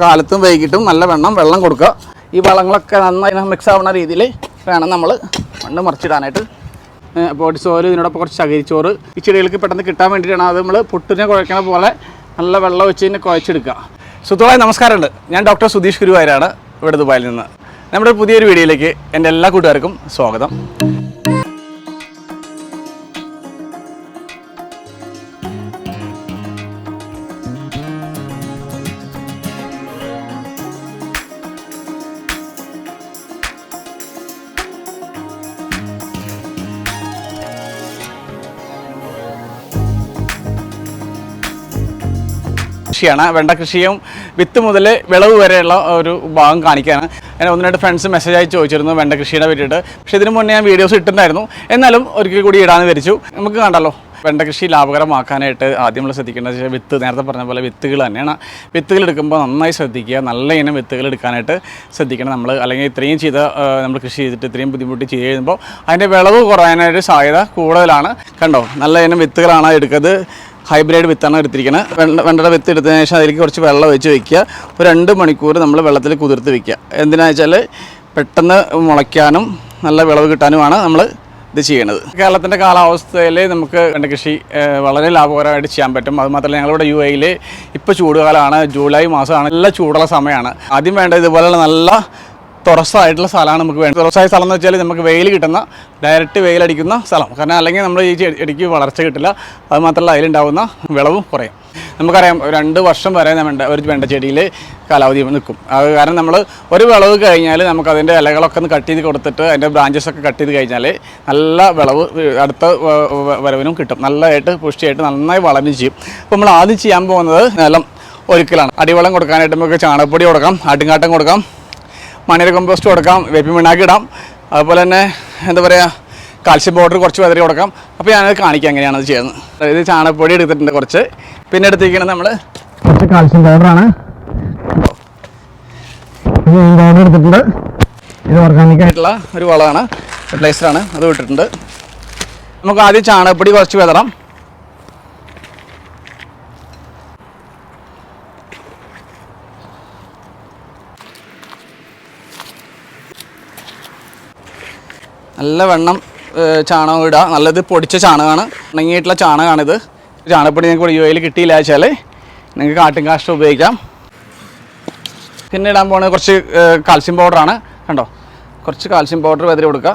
കാലത്തും വൈകിട്ടും നല്ലവണ്ണം വെള്ളം കൊടുക്കുക. ഈ വളങ്ങളൊക്കെ നന്നായി മിക്സ് ആവുന്ന രീതിയിൽ വേണം നമ്മൾ മണ്ണ് മറിച്ചിടാനായിട്ട്. പൊടി സോല് ഇതിനോടൊപ്പം കുറച്ച് ചകിരിച്ചോറ് ഈ ചെടികൾക്ക് പെട്ടെന്ന് കിട്ടാൻ വേണ്ടിയിട്ടാണ്. അത് നമ്മൾ പുട്ടിനെ കുഴക്കണ പോലെ നല്ല വെള്ളം വെച്ച് തന്നെ കുഴച്ചെടുക്കുക. സുഹൃത്തുക്കളെ നമസ്കാരമുണ്ട്. ഞാൻ ഡോക്ടർ സുധീഷ് ഗുരുവായൂരാണ്, ഇവിടെ ദുബായിൽ നിന്ന്. നമ്മുടെ പുതിയൊരു വീഡിയോയിലേക്ക് എൻ്റെ എല്ലാ കൂട്ടുകാർക്കും സ്വാഗതം. കൃഷിയാണ്. വെണ്ട കൃഷിയും വിത്ത് മുതൽ വിളവ് വരെയുള്ള ഒരു ഭാഗം കാണിക്കാനാണ്. ഞാൻ ഒന്ന് രണ്ട് ഫ്രണ്ട്സ് മെസ്സേജായി ചോദിച്ചിരുന്നു വെണ്ട കൃഷിയുടെ പറ്റിയിട്ട്. പക്ഷേ ഇതിന് മുന്നേ ഞാൻ വീഡിയോസ് ഇട്ടിട്ടുണ്ടായിരുന്നു. എന്നാലും ഒരിക്കൽ കൂടി ഇടാന്ന് വിചാരിച്ചു. നമുക്ക് കണ്ടല്ലോ, വെണ്ട കൃഷി ലാഭകരമാക്കാനായിട്ട് ആദ്യം നമ്മൾ ശ്രദ്ധിക്കേണ്ടത് വിത്ത്, നേരത്തെ പറഞ്ഞ പോലെ വിത്തുകൾ തന്നെയാണ്. വിത്തുകൾ എടുക്കുമ്പോൾ നന്നായി ശ്രദ്ധിക്കുക, നല്ല ഇനം വിത്തുകൾ എടുക്കാനായിട്ട് ശ്രദ്ധിക്കണം നമ്മൾ. അല്ലെങ്കിൽ ഇത്രയും നമ്മൾ കൃഷി ചെയ്തിട്ട് ഇത്രയും ബുദ്ധിമുട്ടി ചെയ്ത് കഴിയുമ്പോൾ അതിൻ്റെ വിളവ് കുറയാനായിട്ട് സാധ്യത കൂടുതലാണ്. കണ്ടോ, നല്ല ഇനം വിത്തുകളാണ് എടുക്കുന്നത്. ഹൈബ്രിഡ് വിത്താണ് എടുത്തിരിക്കുന്നത്. വെണ്ടയുടെ വിത്ത് എടുത്തതിന് ശേഷം അതിലേക്ക് കുറച്ച് വെള്ളം വെച്ച് വയ്ക്കുക. ഒരു 2 മണിക്കൂർ നമ്മൾ വെള്ളത്തിൽ കുതിർത്ത് വയ്ക്കുക. എന്തിനാണെന്ന് വെച്ചാൽ പെട്ടെന്ന് മുളയ്ക്കാനും നല്ല വിളവ് കിട്ടാനുമാണ് നമ്മൾ ഇത് ചെയ്യണത്. കേരളത്തിൻ്റെ കാലാവസ്ഥയിൽ നമുക്ക് വെണ്ട കൃഷി വളരെ ലാഭകരമായിട്ട് ചെയ്യാൻ പറ്റും. അതുമാത്രമല്ല, ഞങ്ങളിവിടെ UAE ഇപ്പോൾ ചൂടുകാലമാണ്, ജൂലൈ മാസമാണ്, നല്ല ചൂടുള്ള സമയമാണ്. ആദ്യം വേണ്ടത് ഇതുപോലെയുള്ള നല്ല തുറസായിട്ടുള്ള സ്ഥലമാണ് നമുക്ക് വേണ്ടത്. തുറസായ സ്ഥലം എന്ന് വെച്ചാൽ നമുക്ക് വെയിൽ കിട്ടുന്ന, ഡയറക്റ്റ് വെയിലടിക്കുന്ന സ്ഥലം. കാരണം അല്ലെങ്കിൽ നമ്മൾ ഈ ചെടിക്ക് വളർച്ച കിട്ടില്ല. അത് മാത്രമല്ല, അതിലുണ്ടാകുന്ന വിളവും കുറയും. നമുക്കറിയാം 2 വർഷം വരെ ഒരു വെണ്ട ചെടിയിൽ കാലാവധി നിൽക്കും. അത് കാരണം നമ്മൾ ഒരു വിളവ് കഴിഞ്ഞാൽ നമുക്കതിൻ്റെ ഇലകളൊക്കെ ഒന്ന് കട്ട് ചെയ്ത് കൊടുത്തിട്ട് അതിൻ്റെ ബ്രാഞ്ചസൊക്കെ കട്ട് ചെയ്ത് കഴിഞ്ഞാൽ നല്ല വിളവ് അടുത്ത വരവിനും കിട്ടും. നല്ലതായിട്ട് പുഷ്ടിയായിട്ട് നന്നായി വളരുകയും ചെയ്യും. അപ്പോൾ നമ്മൾ ആദ്യം ചെയ്യാൻ പോകുന്നത് നിലം ഒരുക്കലാണ്. അടിവളം കൊടുക്കാനായിട്ട് നമുക്ക് ചാണകപ്പൊടി കൊടുക്കാം, ആട്ടുംകാട്ടം കൊടുക്കാം, മണിര കമ്പോസ്റ്റ് കൊടുക്കാം, വേപ്പിൻ പിണ്ണാക്ക് ഇടാം. അതുപോലെ തന്നെ എന്താ പറയുക, കാൽസ്യം പൗഡർ കുറച്ച് വെതറി കൊടുക്കാം. അപ്പോൾ ഞാനത് കാണിക്കാം എങ്ങനെയാണത് ചെയ്യുന്നത്. അതായത് ചാണകപ്പൊടി എടുത്തിട്ടുണ്ട് കുറച്ച്, പിന്നെ എടുത്തിരിക്കുന്നത് നമ്മൾ കുറച്ച് കാൽസ്യം പൗഡറാണ്. പൗഡർ എടുത്തിട്ടുണ്ട്. ഇത് ഓർഗാനിക്കായിട്ടുള്ള ഒരു വളമാണ്, ഫെർട്ടിലൈസറാണ്, അത് ഇട്ടിട്ടുണ്ട്. നമുക്ക് ആദ്യം ചാണകപ്പൊടി കുറച്ച് വെതറാം. നല്ല വെണ്ണം ചാണകം ഇടുക. നല്ലത് പൊടിച്ച ചാണകമാണ്, ഉണങ്ങിയിട്ടുള്ള ചാണകമാണിത്. ചാണകപ്പൊടി നിങ്ങൾക്ക് UAE കിട്ടിയില്ല വെച്ചാൽ നിങ്ങൾക്ക് കാട്ടും കാഷ്ടം ഉപയോഗിക്കാം. പിന്നെ ഇടാൻ പോകുന്നത് കുറച്ച് കാൽസ്യം പൗഡറാണ്. കണ്ടോ, കുറച്ച് കാൽസ്യം പൗഡർ വെതറി കൊടുക്കുക.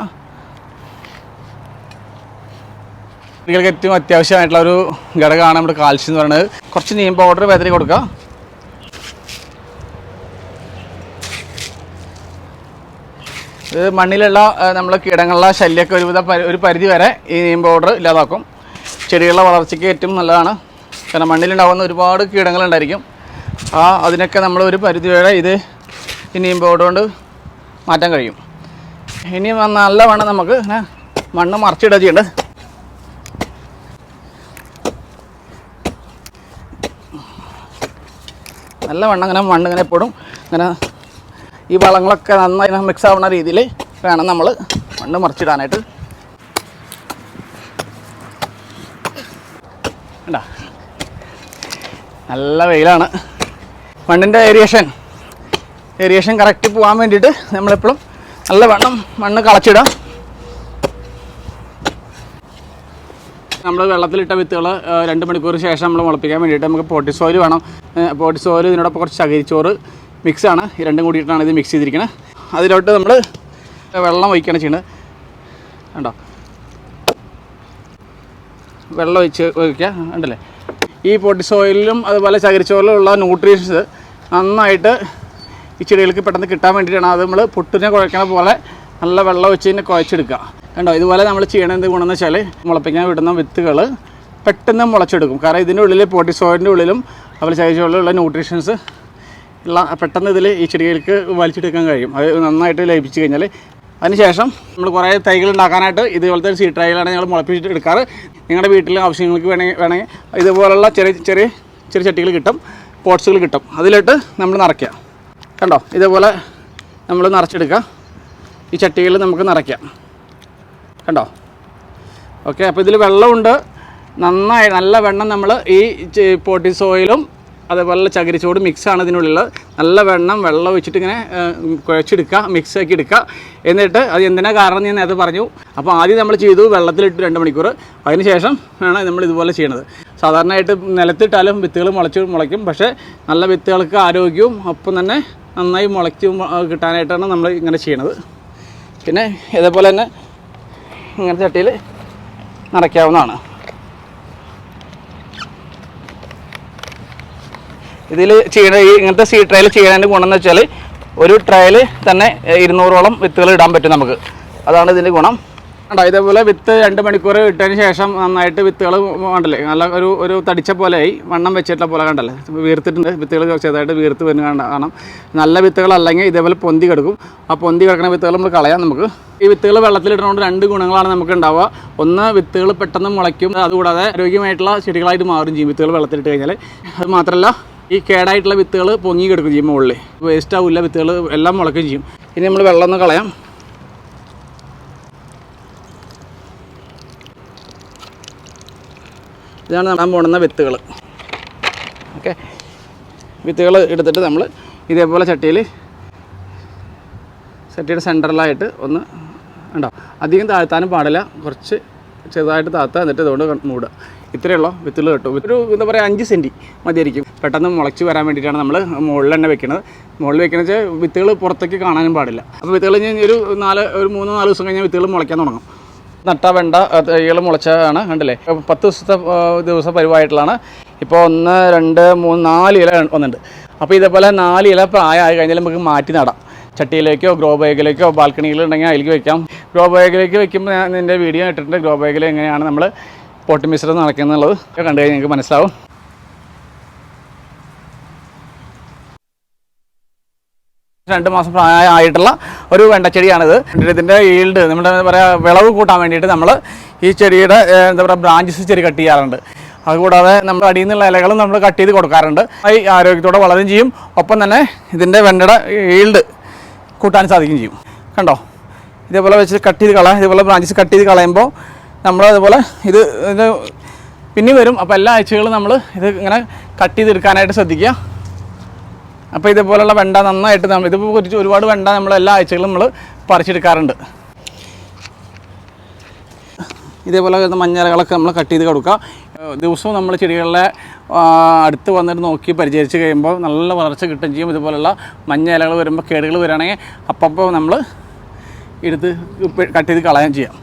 കുട്ടികൾക്ക് ഏറ്റവും അത്യാവശ്യമായിട്ടുള്ള ഒരു ഘടകമാണ് നമ്മുടെ കാൽസ്യം എന്ന് പറയുന്നത്. കുറച്ച് നീം പൗഡർ വെതറി കൊടുക്കുക. ഇത് മണ്ണിലുള്ള നമ്മൾ കീടങ്ങളുടെ ശല്യമൊക്കെ ഒരു പരിധി വരെ ഈ നീം പൗഡർ ഇല്ലാതാക്കും. ചെടികളുടെ വളർച്ചയ്ക്ക് ഏറ്റവും നല്ലതാണ്. കാരണം മണ്ണിലുണ്ടാകുന്ന ഒരുപാട് കീടങ്ങളുണ്ടായിരിക്കും. അതിനൊക്കെ നമ്മൾ ഒരു പരിധി വരെ ഇത് ഈ നീം പൗഡർ കൊണ്ട് മാറ്റാൻ കഴിയും. ഇനി നല്ലവണ്ണം നമുക്ക് ഇങ്ങനെ മണ്ണ് മറിച്ചിടുക ചെയ്യേണ്ടത്. നല്ലവണ്ണം ഇങ്ങനെ മണ്ണിങ്ങനെ എപ്പോഴും ഇങ്ങനെ ഈ വളങ്ങളൊക്കെ നന്നായി മിക്സ് ആവുന്ന രീതിയിൽ വേണം നമ്മൾ മണ്ണ് മറിച്ചിടാനായിട്ട്. കണ്ടോ, നല്ല വെയിലാണ്. മണ്ണിൻ്റെ ഏരിയേഷൻ കറക്റ്റ് പോകാൻ വേണ്ടിയിട്ട് നമ്മളെപ്പോഴും നല്ല വെണ്ണം മണ്ണ് കളച്ചിടാം. നമ്മൾ വെള്ളത്തിലിട്ട വിത്തുകൾ 2 മണിക്കൂർ ശേഷം നമ്മൾ മുളപ്പിക്കാൻ വേണ്ടിയിട്ട് നമുക്ക് പോട്ടി സോയിൽ വേണം. പോട്ടി സോയിൽ ഇതിനോടൊപ്പം കുറച്ച് ചകിരിച്ചോറ് മിക്സാണ്. ഈ രണ്ടും കൂടിയിട്ടാണ് ഇത് മിക്സ് ചെയ്തിരിക്കുന്നത്. അതിലോട്ട് നമ്മൾ വെള്ളം ഒഴിക്കുകയാണ് ചെയ്യുന്നത്. കണ്ടോ, വെള്ളം ഒഴിക്കുക ഉണ്ടല്ലേ. ഈ പൊട്ടി സോയിലും അതുപോലെ ചകിരിച്ചോറിലുള്ള ന്യൂട്രീഷൻസ് നന്നായിട്ട് ഈ ചെടികൾക്ക് പെട്ടെന്ന് കിട്ടാൻ വേണ്ടിയിട്ടാണ്. അത് നമ്മൾ പുട്ടിനെ കുഴക്കണ പോലെ നല്ല വെള്ളം ഒഴിച്ച് തന്നെ കുഴച്ചെടുക്കുക. കണ്ടോ, ഇതുപോലെ നമ്മൾ ചെയ്യണത് എന്ത് ഗുണമെന്ന് വെച്ചാൽ മുളപ്പിക്കാൻ വിടുന്ന വിത്തുകൾ പെട്ടെന്ന് മുളച്ചെടുക്കും. കാരണം ഇതിൻ്റെ ഉള്ളിൽ പൊട്ടി സോയിൻ്റെ ഉള്ളിലും അതുപോലെ ചകിരിച്ചോറിലുള്ള ന്യൂട്രീഷൻസ് പെട്ടെന്ന് ഇതിൽ ഈ ചെടികൾക്ക് വലിച്ചെടുക്കാൻ കഴിയും. അത് നന്നായിട്ട് ലഭിച്ചു കഴിഞ്ഞാൽ അതിനുശേഷം നമ്മൾ കുറേ തൈകൾ ഉണ്ടാക്കാനായിട്ട് ഇതുപോലത്തെ സീഡ് ട്രൈകളാണ് ഞങ്ങൾ മുളപ്പിച്ചിട്ട് എടുക്കാറ്. നിങ്ങളുടെ വീട്ടിലെ ആവശ്യങ്ങൾക്ക് വേണമെങ്കിൽ ഇതുപോലുള്ള ചെറിയ ചട്ടികൾ കിട്ടും, പോട്ട്സുകൾ കിട്ടും. അതിലിട്ട് നമ്മൾ നിറയ്ക്കുക. കണ്ടോ, ഇതേപോലെ നമ്മൾ നിറച്ചെടുക്കുക. ഈ ചട്ടികളിൽ നമുക്ക് നിറയ്ക്കാം. കണ്ടോ, ഓക്കെ. അപ്പോൾ ഇതിൽ വെള്ളമുണ്ട്, നല്ല വെണ്ണം നമ്മൾ ഈ പോട്ടി സോയിലും അതേപോലെ ചകിരിച്ചോട് മിക്സാണ് ഇതിനുള്ളിൽ. നല്ല വെള്ളം ഒഴിച്ചിട്ട് ഇങ്ങനെ കുഴച്ചെടുക്കുക, മിക്സാക്കി എടുക്കുക. എന്നിട്ട് അത് എന്തിനാ കാരണം ഞാൻ നേരത്തെ പറഞ്ഞു. അപ്പോൾ ആദ്യം നമ്മൾ ചെയ്തു വെള്ളത്തിലിട്ട് 2 മണിക്കൂർ. അതിന് ശേഷം ആണ് നമ്മൾ ഇതുപോലെ ചെയ്യണത്. സാധാരണയായിട്ട് നിലത്തിട്ടാലും വിത്തുകൾ മുളയ്ക്കും. പക്ഷേ നല്ല വിത്തുകൾക്ക് ആരോഗ്യവും ഒപ്പം തന്നെ നന്നായി മുളയ്ക്കും കിട്ടാനായിട്ടാണ് നമ്മൾ ഇങ്ങനെ ചെയ്യണത്. പിന്നെ ഇതേപോലെ തന്നെ ഇങ്ങനെ ചട്ടിയിൽ നിറയ്ക്കാവുന്നതാണ്. ഇതിൽ ഇങ്ങനത്തെ സീഡ് ട്രയൽ ചെയ്യുന്നതിൻ്റെ ഗുണം എന്ന് വെച്ചാൽ ഒരു ട്രയൽ തന്നെ 200ഓളം വിത്തുകൾ ഇടാൻ പറ്റും നമുക്ക്. അതാണ് ഇതിൻ്റെ ഗുണം. ഇതേപോലെ വിത്ത് 2 മണിക്കൂർ ഇട്ടതിന് ശേഷം നന്നായിട്ട് വിത്തുകൾ കണ്ടല്ലേ, നല്ല ഒരു തടിച്ച പോലെയായി, വണ്ണം വെച്ചിട്ടുള്ള പോലെ കണ്ടല്ലേ, വീർത്തിട്ടുണ്ട്. വിത്തുകൾ ചെറുതായിട്ട് വീർത്ത് വരുന്ന കാണാം. നല്ല വിത്തുകളല്ലെങ്കിൽ ഇതേപോലെ പൊന്തി കിടക്കും. ആ പൊന്തി കിടക്കുന്ന വിത്തുകൾ നമ്മൾ കളയാം. നമുക്ക് ഈ വിത്തുകൾ വെള്ളത്തിലിടുന്നതുകൊണ്ട് 2 ഗുണങ്ങളാണ് നമുക്ക് ഉണ്ടാവുക. ഒന്ന്, വിത്തുകൾ പെട്ടെന്ന് മുളയ്ക്കും. അതുകൂടാതെ ആരോഗ്യമായിട്ടുള്ള ചെടികളായിട്ട് മാറും ചെയ്യും വിത്തുകൾ വെള്ളത്തിലിട്ട് കഴിഞ്ഞാൽ. അത് മാത്രമല്ല ഈ കേടായിട്ടുള്ള വിത്തുകൾ പൊങ്ങി കിടക്കും ചെയ്യും മുകളിൽ, വേസ്റ്റ് ആവില്ല, വിത്തുകൾ എല്ലാം മുളയ്ക്കുകയും ചെയ്യും. ഇനി നമ്മൾ വെള്ളം ഒന്ന് കളയാം. ഇതാണ് നടാൻ പോകുന്ന വിത്തുകൾ. ഓക്കെ, വിത്തുകൾ എടുത്തിട്ട് നമ്മൾ ഇതേപോലെ ചട്ടിയുടെ സെൻറ്ററിലായിട്ട് ഒന്ന് ഉണ്ടാവും. അധികം താഴ്ത്താനും പാടില്ല, കുറച്ച് ചെറുതായിട്ട് താഴ്ത്തുക. എന്നിട്ട് ഇതുകൊണ്ട് മൂടുക. ഇത്രയുള്ള വിത്തുകൾ കിട്ടും. ഒരു എന്താ പറയുക 5 സെൻറ്റി മതിയായിരിക്കും. പെട്ടെന്ന് മുളച്ച് വരാൻ വേണ്ടിയിട്ടാണ് നമ്മൾ മുകളിൽ തന്നെ വെക്കുന്നത്. മുകളിൽ വെക്കുന്നത് വെച്ചാൽ വിത്തുകൾ പുറത്തേക്ക് കാണാനും പാടില്ല. അപ്പോൾ വിത്തുകൾ ഒരു 3-4 ദിവസം കഴിഞ്ഞാൽ വിത്തുകൾ മുളയ്ക്കാൻ തുടങ്ങും. നട്ട വെണ്ട തൈകൾ മുളച്ചാണ് കണ്ടില്ലേ. 10 ദിവസം പരിവായിട്ടുള്ളതാണ്. ഇപ്പോൾ 1, 2, 3, 4 ഇല വന്നിട്ടുണ്ട്. അപ്പോൾ ഇതേപോലെ 4 ഇല പ്രായമായി കഴിഞ്ഞാൽ നമുക്ക് മാറ്റി നടാം. ചട്ടിയിലേക്കോ ഗ്രോ ബാഗിലേക്കോ ബാൽക്കണിയിലുണ്ടെങ്കിൽ അതിലേക്ക് വെക്കാം. ഗ്രോ ബാഗിലേക്ക് വെക്കുമ്പോൾ ഞാൻ എൻ്റെ വീഡിയോ ഇട്ടിട്ടുണ്ട്. ഗ്രോ ബാഗിൽ എങ്ങനെയാണ് നമ്മൾ പോട്ട് മിശ്രം നടക്കുന്നുള്ളത് കണ്ടു കഴിഞ്ഞാൽ നിങ്ങൾക്ക് മനസ്സിലാവും. രണ്ട് മാസം പ്രായമായിട്ടുള്ള ഒരു വെണ്ടച്ചെടിയാണിത്. ഇതിൻ്റെ ഈൽഡ് നമ്മുടെ പറയുക വിളവ് കൂട്ടാൻ വേണ്ടിയിട്ട് നമ്മൾ ഈ ചെടിയുടെ എന്താ പറയുക ബ്രാഞ്ചസ് ചെടി കട്ട് ചെയ്യാറുണ്ട്. അതുകൂടാതെ നമ്മൾ അടിയിൽ നിന്നുള്ള ഇലകളും നമ്മൾ കട്ട് ചെയ്ത് കൊടുക്കാറുണ്ട്. ഈ ആരോഗ്യത്തോടെ വളരും ചെയ്യും. ഒപ്പം തന്നെ ഇതിൻ്റെ വെണ്ടയുടെ ഈൽഡ് കൂട്ടാൻ സാധിക്കുകയും ചെയ്യും. കണ്ടോ, ഇതേപോലെ വെച്ച് കട്ട് ചെയ്ത് കളയാം. ഇതേപോലെ ബ്രാഞ്ചസ് കട്ട് ചെയ്ത് കളയുമ്പോൾ നമ്മൾ അതുപോലെ ഇത് പിന്നെ വരും. അപ്പോൾ എല്ലാ ആഴ്ചകളും നമ്മൾ ഇത് ഇങ്ങനെ കട്ട് ചെയ്തെടുക്കാനായിട്ട് ശ്രദ്ധിക്കുക. അപ്പോൾ ഇതേപോലെയുള്ള വെണ്ട നന്നായിട്ട് ഇതിപ്പോൾ ഒരുപാട് വെണ്ട നമ്മൾ എല്ലാ ആഴ്ചകളും നമ്മൾ പറിച്ചെടുക്കാറുണ്ട്. ഇതേപോലെ വരുന്ന മഞ്ഞളകളൊക്കെ നമ്മൾ കട്ട് ചെയ്ത് കൊടുക്കുക. ദിവസവും നമ്മൾ ചെടികളിലെ അടുത്ത് വന്നിട്ട് നോക്കി പരിചരിച്ച് കഴിയുമ്പോൾ നല്ല വളർച്ച കിട്ടുകയും ചെയ്യും. ഇതുപോലുള്ള മഞ്ഞ ഇലകൾ വരുമ്പോൾ കേടുകൾ വരികയാണെങ്കിൽ അപ്പോൾ നമ്മൾ എടുത്ത് കട്ട് ചെയ്ത് കളയാൻ ചെയ്യാം.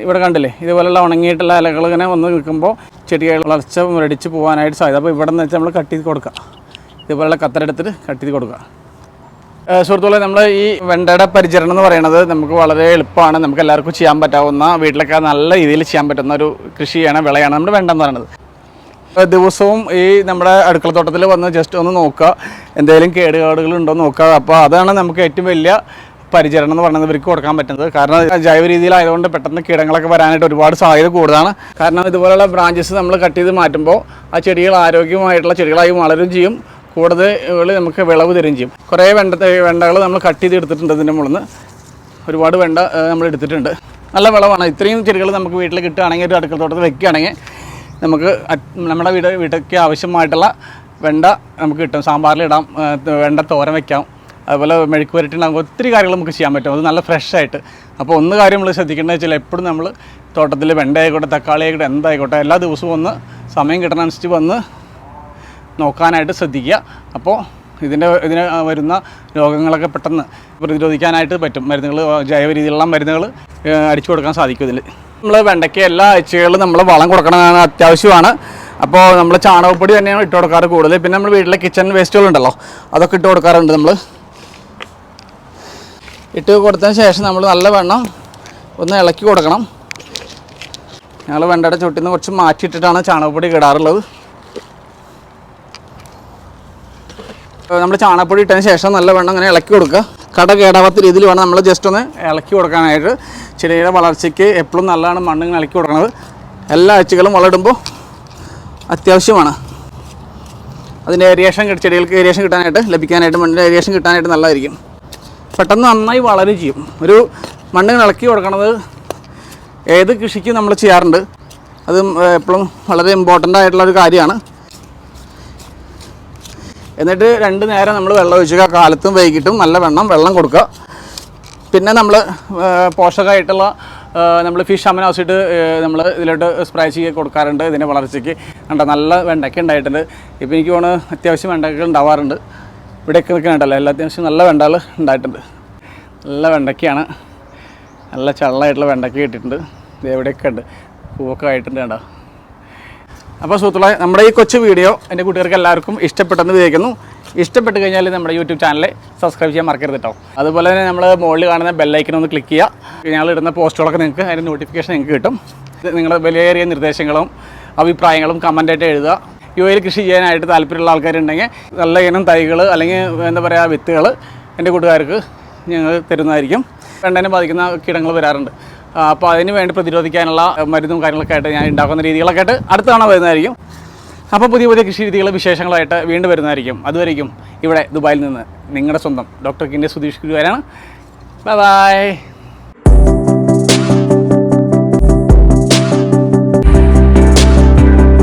ഇവിടെ കണ്ടില്ലേ, ഇതുപോലെയുള്ള ഉണങ്ങിയിട്ടുള്ള ഇലകൾ ഇങ്ങനെ വന്ന് നിൽക്കുമ്പോൾ ചെടികൾ വളർച്ച മുരടിച്ച് പോകാനായിട്ട് സാധ്യത. അപ്പോൾ ഇവിടെ നിന്ന് വെച്ചാൽ നമ്മൾ കട്ട് ചെയ്ത് കൊടുക്കുക. ഇതുപോലുള്ള കത്തരെടുത്തിട്ട് കട്ട് ചെയ്ത് കൊടുക്കുക. സുഹൃത്തുക്കളെ, നമ്മൾ ഈ വെണ്ടയുടെ പരിചരണം എന്ന് പറയുന്നത് നമുക്ക് വളരെ എളുപ്പമാണ്. നമുക്ക് എല്ലാവർക്കും ചെയ്യാൻ പറ്റാവുന്ന, വീട്ടിലൊക്കെ നല്ല രീതിയിൽ ചെയ്യാൻ പറ്റുന്ന ഒരു കൃഷിയാണ്, വിളയാണ് നമ്മുടെ വെണ്ട എന്ന് പറയുന്നത്. ദിവസവും ഈ നമ്മുടെ അടുക്കളത്തോട്ടത്തിൽ വന്ന് ജസ്റ്റ് ഒന്ന് നോക്കുക, എന്തെങ്കിലും കേടുപാടുകളുണ്ടോ എന്ന് നോക്കുക. അപ്പോൾ അതാണ് നമുക്ക് ഏറ്റവും വലിയ പരിചരണം എന്ന് പറയുന്നത് ഇവർക്ക് കൊടുക്കാൻ പറ്റുന്നത്. കാരണം ജൈവ രീതിയിലായതുകൊണ്ട് പെട്ടെന്ന് കീടങ്ങളൊക്കെ വരാനായിട്ട് ഒരുപാട് സാധ്യത കൂടുതലാണ്. കാരണം ഇതുപോലുള്ള ബ്രാഞ്ചസ് നമ്മൾ കട്ട് ചെയ്ത് മാറ്റുമ്പോൾ ആ ചെടികൾ ആരോഗ്യമായിട്ടുള്ള ചെടികളായി വളരും ചെയ്യും. കൂടുതൽ നമുക്ക് വിളവ് തരുകയും ചെയ്യും. കുറേ വെണ്ടകൾ നമ്മൾ കട്ട് ചെയ്ത് എടുത്തിട്ടുണ്ട്. ഇതിൻ്റെ മുകളിൽ നിന്ന് ഒരുപാട് വെണ്ട നമ്മൾ എടുത്തിട്ടുണ്ട്. നല്ല വിളവാണ്. ഇത്രയും ചെടികൾ നമുക്ക് വീട്ടിൽ കിട്ടുകയാണെങ്കിൽ, ഒരു അടുക്കളത്തോട്ടത്തിൽ വെക്കുകയാണെങ്കിൽ നമുക്ക് നമ്മുടെ വീട്ടിലേക്ക് ആവശ്യമായിട്ടുള്ള വെണ്ട നമുക്ക് കിട്ടും. സാമ്പാറിലിടാം, വെണ്ട തോരൻ വയ്ക്കാം, അതുപോലെ മെഴുക്ക് പുരട്ടിണ്ടാകുമ്പോൾ ഒത്തിരി കാര്യങ്ങൾ നമുക്ക് ചെയ്യാൻ പറ്റും. അത് നല്ല ഫ്രഷായിട്ട്. അപ്പോൾ ഒന്ന് കാര്യം നമ്മൾ ശ്രദ്ധിക്കേണ്ടത് വെച്ചാൽ എപ്പോഴും നമ്മൾ തോട്ടത്തിൽ വെണ്ട ആയിക്കോട്ടെ, തക്കാളി ആയിക്കോട്ടെ, എന്തായിക്കോട്ടെ, എല്ലാ ദിവസവും ഒന്ന് സമയം കിട്ടണനുസരിച്ച് വന്ന് നോക്കാനായിട്ട് ശ്രദ്ധിക്കുക. അപ്പോൾ ഇതിന് വരുന്ന രോഗങ്ങളൊക്കെ പെട്ടെന്ന് പ്രതിരോധിക്കാനായിട്ട് പറ്റും. മരുന്നുകൾ, ജൈവ രീതിയിലുള്ള മരുന്നുകൾ അടിച്ചു കൊടുക്കാൻ സാധിക്കും. ഇതിൽ നമ്മൾ വെണ്ടയ്ക്ക് എല്ലാ ആഴ്ചകളിലും നമ്മൾ വളം കൊടുക്കണമെന്ന് അത്യാവശ്യമാണ്. അപ്പോൾ നമ്മൾ ചാണകപ്പൊടി തന്നെയാണ് ഇട്ട് കൊടുക്കാറ് കൂടുതൽ. പിന്നെ നമ്മൾ വീട്ടിലെ കിച്ചൺ വേസ്റ്റുകളുണ്ടല്ലോ, അതൊക്കെ ഇട്ട് കൊടുക്കാറുണ്ട്. നമ്മൾ ഇട്ട് കൊടുത്തതിന് ശേഷം നമ്മൾ നല്ല വെണ്ണം ഒന്ന് ഇളക്കി കൊടുക്കണം. ഞങ്ങൾ വെണ്ടയുടെ ചുട്ടിൽ നിന്ന് കുറച്ച് മാറ്റിയിട്ടിട്ടാണ് ചാണകപ്പൊടി ഇടാറുള്ളത്. നമ്മൾ ചാണകപ്പൊടി ഇട്ടതിന് ശേഷം നല്ല വെണ്ണം അങ്ങനെ ഇളക്കി കൊടുക്കുക. കട കേടാവാത്ത രീതിയിൽ വേണം നമ്മൾ ജസ്റ്റ് ഒന്ന് ഇളക്കി കൊടുക്കാനായിട്ട്. ചെടിയുടെ വളർച്ചയ്ക്ക് എപ്പോഴും നല്ലതാണ് മണ്ണ് ഇങ്ങനെ ഇളക്കി കൊടുക്കുന്നത്. എല്ലാ ആഴ്ചകളും വളമിടുമ്പോൾ അത്യാവശ്യമാണ്. അതിൻ്റെ ഏരിയേഷൻ ചെടികൾക്ക് ഏരിയേഷൻ കിട്ടാനായിട്ട്, ലഭിക്കാനായിട്ട്, മണ്ണിൻ്റെ ഏരിയേഷൻ കിട്ടാനായിട്ട് നല്ലതായിരിക്കും. പെട്ടെന്ന് നന്നായി വളരുകയും ചെയ്യും. ഒരു മണ്ണ് ഇളക്കി കൊടുക്കണത് ഏത് കൃഷിക്കും നമ്മൾ ചെയ്യാറുണ്ട്. അത് എപ്പോഴും വളരെ ഇമ്പോർട്ടൻ്റ് ആയിട്ടുള്ളൊരു കാര്യമാണ്. എന്നിട്ട് 2 നേരം നമ്മൾ വെള്ളം ഒഴിക്കുക, കാലത്തും വൈകിട്ടും നല്ല വെള്ളം കൊടുക്കുക. പിന്നെ നമ്മൾ പോഷകമായിട്ടുള്ള നമ്മൾ ഫിഷ് അമിനോ ആസിഡ് നമ്മൾ ഇതിലോട്ട് സ്പ്രേ ചെയ്ത് കൊടുക്കാറുണ്ട് ഇതിൻ്റെ വളർച്ചയ്ക്ക്. കണ്ടോ നല്ല വെണ്ടയ്ക്ക ഉണ്ടായിട്ടുണ്ട്. ഇപ്പോൾ എനിക്ക് തോന്നുന്നു അത്യാവശ്യം വെണ്ടയ്ക്ക ഉണ്ടാവാറുണ്ട്. ഇവിടെയൊക്കെ നിൽക്കുന്നുണ്ടല്ലോ എല്ലാ അത്യാവശ്യം നല്ല വെണ്ടകൾ ഉണ്ടായിട്ടുണ്ട്. നല്ല വെണ്ടയ്ക്കയാണ്, നല്ല ചള്ളായിട്ടുള്ള വെണ്ടയ്ക്ക കിട്ടിയിട്ടുണ്ട്. ഇത് എവിടെയൊക്കെ ഉണ്ട്, പൂവൊക്കെ ആയിട്ടുണ്ട് കണ്ടോ. അപ്പോൾ സുഹൃത്തുക്കളെ, നമ്മുടെ ഈ കൊച്ചു വീഡിയോ എൻ്റെ കുട്ടികൾക്ക് എല്ലാവർക്കും ഇഷ്ടപ്പെട്ടെന്ന് വിചാരിക്കുന്നു. ഇഷ്ടപ്പെട്ട് കഴിഞ്ഞാൽ നമ്മുടെ യൂട്യൂബ് ചാനൽ സബ്സ്ക്രൈബ് ചെയ്യാൻ മറക്കരുത് കേട്ടോ. അതുപോലെ തന്നെ നമ്മൾ മുകളിൽ കാണുന്ന ബെല്ലൈക്കൻ ഒന്ന് ക്ലിക്ക് ചെയ്യുക. ഞങ്ങൾ ഇടുന്ന പോസ്റ്റുകളൊക്കെ നിങ്ങൾക്ക് അതിൻ്റെ നോട്ടിഫിക്കേഷൻ നിങ്ങൾക്ക് കിട്ടും. നിങ്ങളുടെ വിലയേറിയ നിർദ്ദേശങ്ങളും അഭിപ്രായങ്ങളും കമൻ്റായിട്ട് എഴുതുക. UAE കൃഷി ചെയ്യാനായിട്ട് താല്പര്യമുള്ള ആൾക്കാരുണ്ടെങ്കിൽ നല്ല ഇനം തൈകൾ അല്ലെങ്കിൽ എന്താ പറയുക വിത്തുകൾ എൻ്റെ കൂട്ടുകാർക്ക് ഞങ്ങൾ തരുന്നതായിരിക്കും. വെണ്ടേനെ ബാധിക്കുന്ന കീടങ്ങൾ വരാറുണ്ട്. അപ്പോൾ അതിന് വേണ്ടി പ്രതിരോധിക്കാനുള്ള മരുന്നും കാര്യങ്ങളൊക്കെ ആയിട്ട് ഞാൻ ഉണ്ടാക്കുന്ന രീതികളൊക്കെ ആയിട്ട് അടുത്ത തവണ വരുന്നതായിരിക്കും. അപ്പോൾ പുതിയ കൃഷി രീതികൾ വിശേഷങ്ങളായിട്ട് വീണ്ടും വരുന്നതായിരിക്കും. അതുവരെയും ഇവിടെ ദുബായിൽ നിന്ന് നിങ്ങളുടെ സ്വന്തം ഡോക്ടർ കിൻ്റെ സുധീഷ് ഗുരുവാരാണ്. ബൈ.